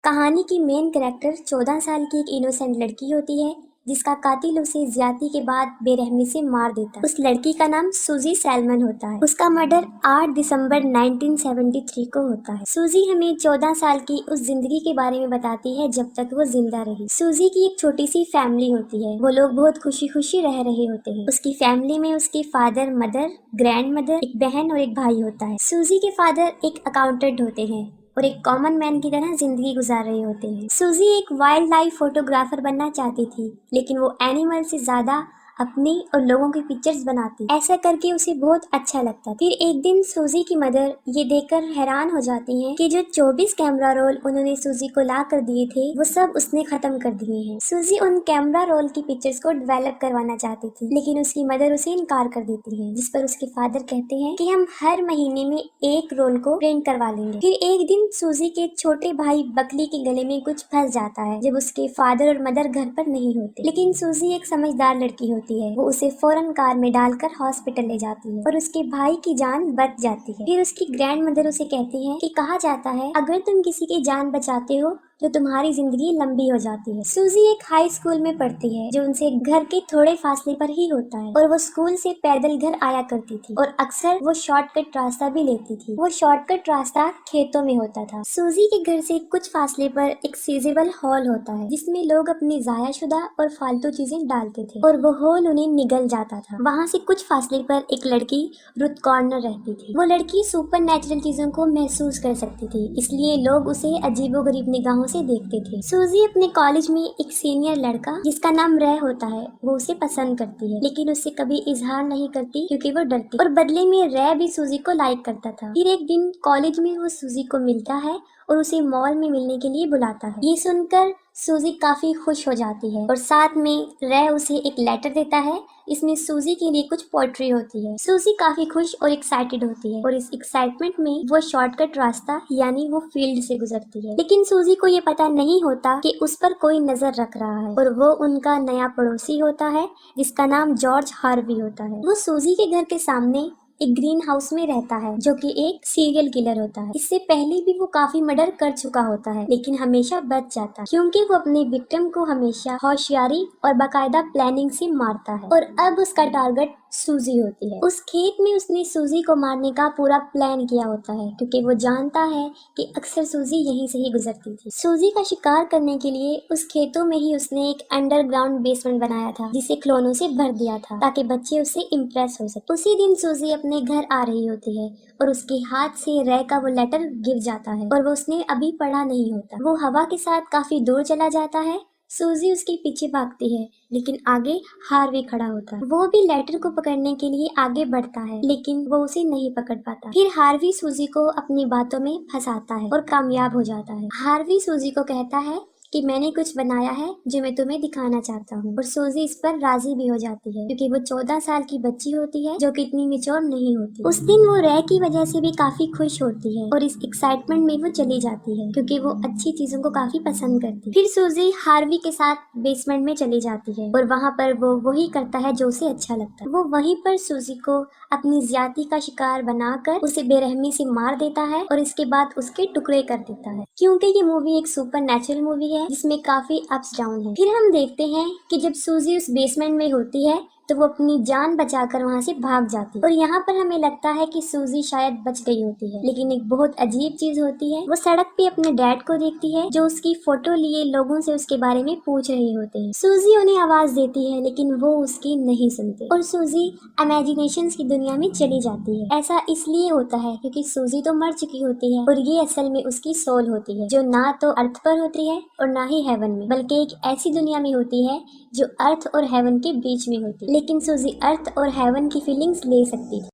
कहानी की main character 14 साल की एक इनोसेंट लड़की होती है जिसका कातिल उसे ज्यादती के बाद बेरहमी से मार देता है। उस लड़की का नाम सूजी सैलमन होता है। उसका मर्डर 8 दिसंबर 1973 को होता है। सूजी हमें 14 साल की उस जिंदगी के बारे में बताती है जब तक वो जिंदा रही। सूजी की एक छोटी सी फैमिली होती है। वो लोग बहुत खुशी खुशी रह रहे होते हैं। उसकी फैमिली में उसके फादर, मदर, ग्रैंड मदर, एक बहन और एक भाई होता है। सूजी के फादर एक अकाउंटेंट होते हैं और एक कॉमन मैन की तरह जिंदगी गुजार रहे होते हैं। सूजी एक वाइल्ड लाइफ फोटोग्राफर बनना चाहती थी, लेकिन वो एनिमल से ज्यादा अपनी और लोगों की पिक्चर्स बनाती। ऐसा करके उसे बहुत अच्छा लगता। फिर एक दिन सूजी की मदर ये देखकर हैरान हो जाती हैं कि जो 24 कैमरा रोल उन्होंने सूजी को ला कर दिए थे वो सब उसने खत्म कर दिए हैं। सूजी उन कैमरा रोल की पिक्चर्स को डेवलप करवाना चाहती थी, लेकिन उसकी मदर उसे इनकार कर देती है, जिस पर उसके फादर कहते हैं कि हम हर महीने में एक रोल को प्रिंट करवा लेंगे। फिर एक दिन सूजी के छोटे भाई बकली के गले में कुछ फंस जाता है जब उसके फादर और मदर घर पर नहीं होते, लेकिन सूजी एक समझदार लड़की होती है। वो उसे फौरन कार में डालकर हॉस्पिटल ले जाती है और उसके भाई की जान बच जाती है। फिर उसकी ग्रैंड मदर उसे कहती है कि कहा जाता है अगर तुम किसी की जान बचाते हो तो तुम्हारी जिंदगी लंबी हो जाती है। सूजी एक हाई स्कूल में पढ़ती है जो उनसे घर के थोड़े फासले पर ही होता है और वो स्कूल से पैदल घर आया करती थी और अक्सर वो शॉर्टकट रास्ता भी लेती थी। वो शॉर्टकट रास्ता खेतों में होता था। सूजी के घर से कुछ फासले पर एक सीजेबल हॉल होता है जिसमें लोग अपनी जायाशुदा और फालतू चीजें डालते थे और वो हॉल उन्हें निगल जाता था। वहाँ से कुछ फासले पर एक लड़की रुथ कॉर्नर रहती थी। वो लड़की सुपर नेचुरल चीजों को महसूस कर सकती थी, इसलिए लोग उसे अजीबोगरीब निगाहों से देखते थे। सूजी अपने कॉलेज में एक सीनियर लड़का जिसका नाम रे होता है वो उसे पसंद करती है, लेकिन उससे कभी इजहार नहीं करती क्योंकि वो डरती और बदले में रे भी सूजी को लाइक करता था। फिर एक दिन कॉलेज में वो सूजी को मिलता है और उसे मॉल में मिलने के लिए बुलाता है। ये सुनकर सूजी काफी खुश हो जाती है और साथ में रे उसे एक लेटर देता है। इसमें सूजी के लिए कुछ पोएट्री होती है। सूजी काफी खुश और एक्साइटेड होती है और इस एक्साइटमेंट में वो शॉर्टकट रास्ता यानी वो फील्ड से गुजरती है, लेकिन सूजी को ये पता नहीं होता कि उस पर कोई नजर रख रहा है और वो उनका नया पड़ोसी होता है जिसका नाम जॉर्ज हार्वी होता है। वो सूजी के घर के सामने एक ग्रीन हाउस में रहता है जो कि एक सीरियल किलर होता है। इससे पहले भी वो काफी मर्डर कर चुका होता है, लेकिन हमेशा बच जाता है क्योंकि वो अपने विक्टिम को हमेशा होशियारी और बाकायदा प्लानिंग से मारता है और अब उसका टारगेट सूजी होती है। उस खेत में उसने सूजी को मारने का पूरा प्लान किया होता है क्योंकि वो जानता है कि अक्सर सूजी यहीं से ही गुजरती थी। सूजी का शिकार करने के लिए उस खेतों में ही उसने एक अंडरग्राउंड बेसमेंट बनाया था जिसे खिलौनों से भर दिया था ताकि बच्चे उससे इम्प्रेस हो सके। उसी दिन सूजी अपने घर आ रही होती है और उसके हाथ से रे का वो लेटर गिर जाता है और वो उसने अभी पढ़ा नहीं होता। वो हवा के साथ काफी दूर चला जाता है। सूजी उसके पीछे भागती है, लेकिन आगे हार्वी खड़ा होता है। वो भी लेटर को पकड़ने के लिए आगे बढ़ता है, लेकिन वो उसे नहीं पकड़ पाता। फिर हार्वी सूजी को अपनी बातों में फंसाता है और कामयाब हो जाता है। हार्वी सूजी को कहता है कि मैंने कुछ बनाया है जो मैं तुम्हें दिखाना चाहता हूँ और सूजी इस पर राजी भी हो जाती है क्योंकि वो 14 साल की बच्ची होती है जो कि इतनी मेच्योर नहीं होती। उस दिन वो रे की वजह से भी काफी खुश होती है और इस एक्साइटमेंट में वो चली जाती है क्योंकि वो अच्छी चीजों को काफी पसंद करती है। फिर सूजी हार्वी के साथ बेसमेंट में चली जाती है और वहाँ पर वो वही करता है जो उसे अच्छा लगता है। वो वहीं पर सूजी को अपनी ज्यादती का शिकार बनाकर उसे बेरहमी से मार देता है और इसके बाद उसके टुकड़े कर देता है। क्योंकि ये मूवी एक सुपर नेचुरल मूवी है जिसमें काफी अप्स डाउन है। फिर हम देखते हैं कि जब सूजी उस बेसमेंट में होती है तो वो अपनी जान बचाकर वहाँ से भाग जाती है और यहाँ पर हमें लगता है कि सूजी शायद बच गई होती है, लेकिन एक बहुत अजीब चीज होती है। वो सड़क पे अपने डैड को देखती है जो उसकी फोटो लिए लोगों से उसके बारे में पूछ रहे होते हैं। सूजी उन्हें आवाज देती है लेकिन वो उसकी नहीं सुनते और सूजी इमेजिनेशंस की दुनिया में चली जाती है। ऐसा इसलिए होता है क्योंकि सूजी तो मर चुकी होती है और ये असल में उसकी सोल होती है जो ना तो अर्थ पर होती है और ना ही हेवन में, बल्कि एक ऐसी दुनिया में होती है जो अर्थ और हेवन के बीच में होती है। लेकिन सूजी अर्थ और हेवन की फीलिंग्स ले सकती थी।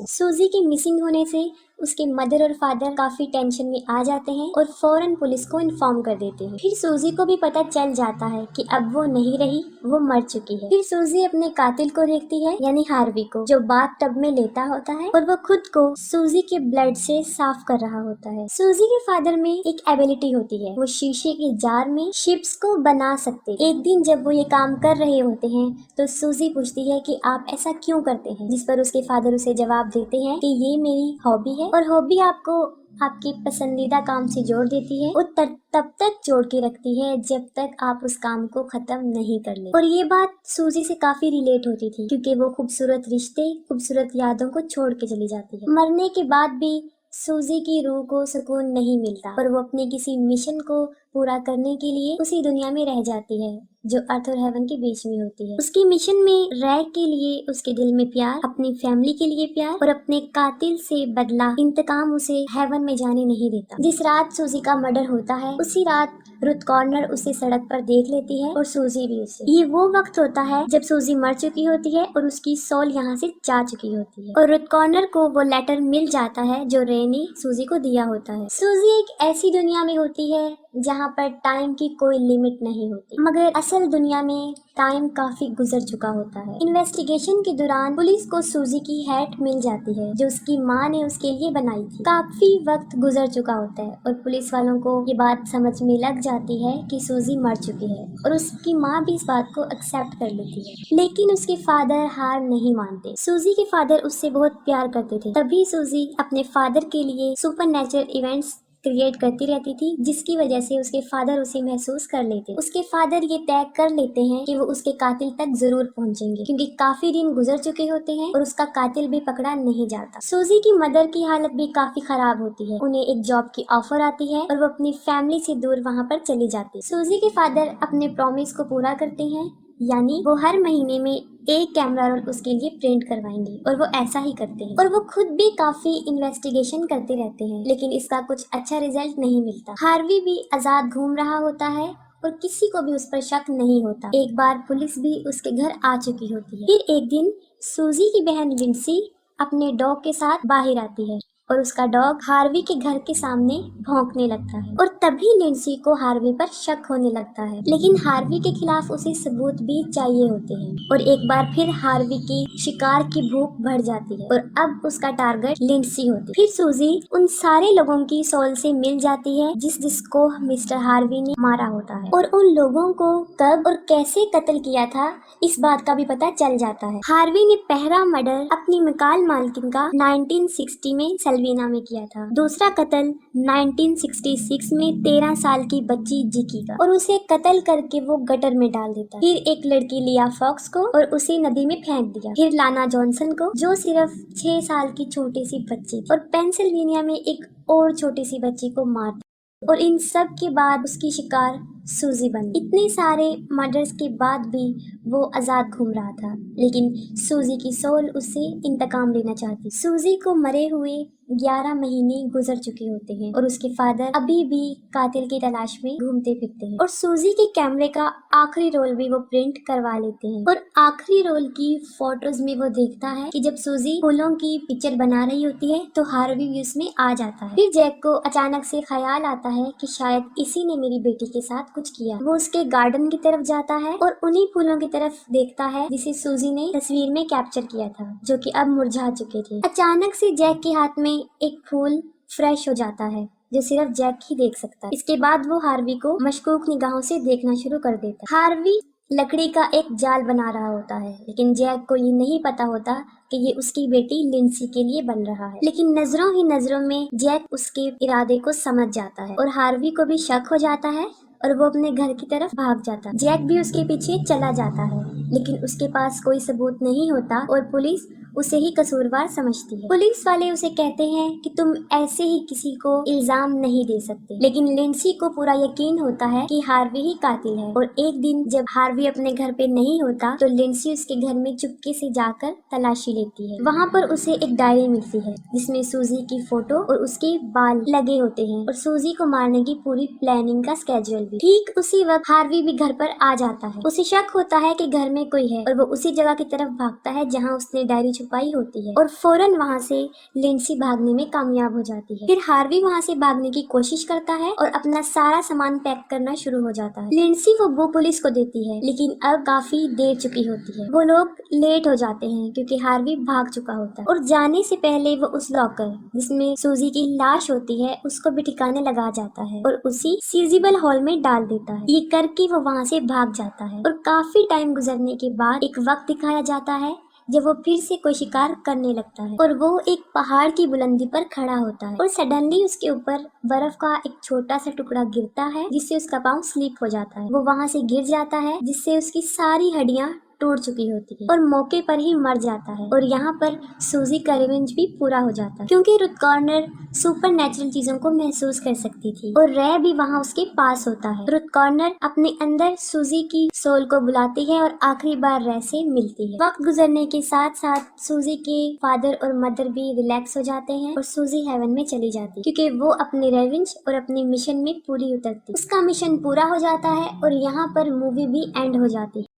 सूजी के मिसिंग होने से उसके मदर और फादर काफी टेंशन में आ जाते हैं और फौरन पुलिस को इन्फॉर्म कर देते हैं। फिर सूजी को भी पता चल जाता है कि अब वो नहीं रही, वो मर चुकी है। फिर सूजी अपने कातिल को देखती है यानी हार्वी को, जो बाथ टब में लेटा होता है और वो खुद को सूजी के ब्लड से साफ कर रहा होता है। सूजी के फादर में एक एबिलिटी होती है, वो शीशे के जार में शिप्स को बना सकते। एक दिन जब वो ये काम कर रहे होते हैं तो सूजी पूछती है कि आप ऐसा क्यों करते हैं, जिस पर उसके फादर उसे जवाब देते हैं कि ये मेरी हॉबी है और हॉबी आपको आपके पसंदीदा काम से जोड़ देती है और तब तक जोड़ के रखती है जब तक आप उस काम को खत्म नहीं कर ले। और ये बात सूजी से काफी रिलेट होती थी क्योंकि वो खूबसूरत रिश्ते, खूबसूरत यादों को छोड़ के चली जाती है। मरने के बाद भी सूजी की रूह को सुकून नहीं मिलता और वो अपने किसी मिशन को पूरा करने के लिए उसी दुनिया में रह जाती है जो अर्थ और हेवन के बीच में होती है। उसकी मिशन में रैग के लिए उसके दिल में प्यार, अपनी फैमिली के लिए प्यार और अपने कातिल से बदला इंतकाम उसे हेवन में जाने नहीं देता। जिस रात सूजी का मर्डर होता है उसी रात रुथ कॉर्नर उसे सड़क पर देख लेती है और सूजी भी उसे। ये वो वक्त होता है जब सूजी मर चुकी होती है और उसकी सोल यहाँ से जा चुकी होती है और रुथ कॉर्नर को वो लेटर मिल जाता है जो रे ने सूजी को दिया होता है। सूजी एक ऐसी दुनिया में होती है जहाँ पर टाइम की कोई लिमिट नहीं होती, मगर असल दुनिया में टाइम काफी गुजर चुका होता है। इन्वेस्टिगेशन के दौरान पुलिस को सूजी की हैट मिल जाती है जो उसकी माँ ने उसके लिए बनाई थी। काफी वक्त गुजर चुका होता है और पुलिस वालों को ये बात समझ में लग जाती है कि सूजी मर चुकी है और उसकी माँ भी इस बात को एक्सेप्ट कर लेती है। लेकिन उसके फादर हार नहीं मानते। सूजी के फादर उससे बहुत प्यार करते थे, तभी सूजी अपने फादर के लिए सुपरनैचुरल इवेंट्स क्रिएट करती रहती थी जिसकी वजह से उसके फादर उसे महसूस कर लेते। उसके फादर ये तय कर लेते हैं कि वो उसके कातिल तक जरूर पहुंचेंगे क्योंकि काफी दिन गुजर चुके होते हैं और उसका कातिल भी पकड़ा नहीं जाता। सूजी की मदर की हालत भी काफी खराब होती है। उन्हें एक जॉब की ऑफर आती है और वो अपनी फैमिली से दूर वहाँ पर चली जाती। सूजी के फादर अपने प्रॉमिस को पूरा करते हैं, यानी वो हर महीने में एक कैमरा रोल उसके लिए प्रिंट करवाएंगे और वो ऐसा ही करते हैं। और वो खुद भी काफी इन्वेस्टिगेशन करते रहते हैं लेकिन इसका कुछ अच्छा रिजल्ट नहीं मिलता। हार्वी भी आजाद घूम रहा होता है और किसी को भी उस पर शक नहीं होता। एक बार पुलिस भी उसके घर आ चुकी होती है। फिर एक दिन सूजी की बहन लिंसी अपने डॉग के साथ बाहर आती है और उसका डॉग हार्वी के घर के सामने भौंकने लगता है और तभी लिंसी को हार्वी पर शक होने लगता है। लेकिन हार्वी के खिलाफ उसे सबूत भी चाहिए होते हैं और एक बार फिर हार्वी की शिकार की भूख बढ़ जाती है और अब उसका टारगेट लिंसी होती है। फिर सूजी उन सारे लोगों की सोल से मिल जाती है जिसको मिस्टर हार्वी ने मारा होता है और उन लोगों को कब और कैसे कत्ल किया था इस बात का भी पता चल जाता है। हार्वी ने पहला मर्डर अपनी मकाल मालकिन का 1960 में सेल्वीना में किया था। दूसरा कत्ल 1966 में 13 साल की बच्ची जिकी का और उसे कत्ल करके वो गटर में डाल देता। फिर एक लड़की लिया फॉक्स को और उसे नदी में फेंक दिया। फिर लाना जॉनसन को जो सिर्फ 6 साल की छोटी सी बच्ची और पेंसिल्वेनिया में एक और छोटी सी बच्ची को मार दिया। और इन सब के बाद उसकी शिकार सूजी बन गई। इतने सारे मर्डर्स के बाद भी वो आजाद घूम रहा था लेकिन सूजी की सोल उससे इंतकाम लेना चाहती। सूजी को मरे हुए 11 महीने गुजर चुके होते हैं और उसके फादर अभी भी कातिल की तलाश में घूमते फिरते हैं और सूजी के कैमरे का आखिरी रोल भी वो प्रिंट करवा लेते हैं और आखिरी रोल की फोटोज में वो देखता है कि जब सूजी फूलों की पिक्चर बना रही होती है तो हार्वी भी उसमें आ जाता है। फिर जैक को अचानक से ख्याल आता है कि शायद इसी ने मेरी बेटी के साथ कुछ किया। वो उसके गार्डन की तरफ जाता है और उन्हीं फूलों की तरफ देखता है जिसे सूजी ने तस्वीर में कैप्चर किया था जो कि अब मुरझा चुके थे। अचानक से जैक के हाथ में एक फूल फ्रेश हो जाता है जो सिर्फ जैक ही देख सकता है। इसके बाद वो हार्वी को मशकूक निगाहों से देखना शुरू कर देता है। हार्वी लकड़ी का एक जाल बना रहा होता है लेकिन जैक को ये नहीं पता होता कि ये उसकी बेटी लिंसी के लिए बन रहा है। लेकिन नजरों ही नजरों में जैक उसके इरादे को समझ जाता है और हार्वी को भी शक हो जाता है और वो अपने घर की तरफ भाग जाता है। जैक भी उसके पीछे चला जाता है लेकिन उसके पास कोई सबूत नहीं होता और पुलिस उसे ही कसूरवार समझती है। पुलिस वाले उसे कहते हैं कि तुम ऐसे ही किसी को इल्जाम नहीं दे सकते, लेकिन लिंसी को पूरा यकीन होता है कि हार्वी ही कातिल है। और एक दिन जब हार्वी अपने घर पे नहीं होता तो लिंसी उसके घर में चुपके से जाकर तलाशी लेती है। वहाँ पर उसे एक डायरी मिलती है जिसमें सूजी की फोटो और उसके बाल लगे होते हैं और सूजी को मारने की पूरी प्लानिंग का स्केड्यूल भी। ठीक उसी वक्त हार्वी भी घर पर आ जाता है। उसे शक होता है कि घर में कोई है और वो उसी जगह की तरफ भागता है जहाँ उसने डायरी छुपाई होती है और फौरन वहाँ से लिंसी भागने में कामयाब हो जाती है। फिर हार्वी वहाँ से भागने की कोशिश करता है और अपना सारा सामान पैक करना शुरू हो जाता है। लिंसी वो पुलिस को देती है लेकिन अब काफी देर चुकी होती है। वो लोग लेट हो जाते हैं क्योंकि हार्वी भाग चुका होता है और जाने से पहले वो उस लॉकर जिसमें सूजी की लाश होती है उसको भी ठिकाने लगा जाता है और उसी सीजिबल हॉल में डाल देता है। ये करके वो वहाँ से भाग जाता है और काफी टाइम गुजरने के बाद एक वक्त दिखाया जाता है जब वो फिर से कोई शिकार करने लगता है और वो एक पहाड़ की बुलंदी पर खड़ा होता है और सडनली उसके ऊपर बर्फ का एक छोटा सा टुकड़ा गिरता है जिससे उसका पाँव स्लिप हो जाता है। वो वहाँ से गिर जाता है जिससे उसकी सारी हड्डियाँ टूट चुकी होती है और मौके पर ही मर जाता है। और यहाँ पर सूजी का रिवेंज भी पूरा हो जाता है क्योंकि रुथ कॉर्नर सुपर नेचुरल चीजों को महसूस कर सकती थी और रे भी वहाँ उसके पास होता है। रुथ कॉर्नर अपने अंदर सूजी की सोल को बुलाती है और आखिरी बार रे से मिलती है। वक्त गुजरने के साथ साथ सूजी के फादर और मदर भी रिलैक्स हो जाते हैं और सूजी हेवन में चली जाती है क्योंकि वो अपने रिवेंज और अपने मिशन में पूरी उतरती। उसका मिशन पूरा हो जाता है और यहाँ पर मूवी भी एंड हो जाती है।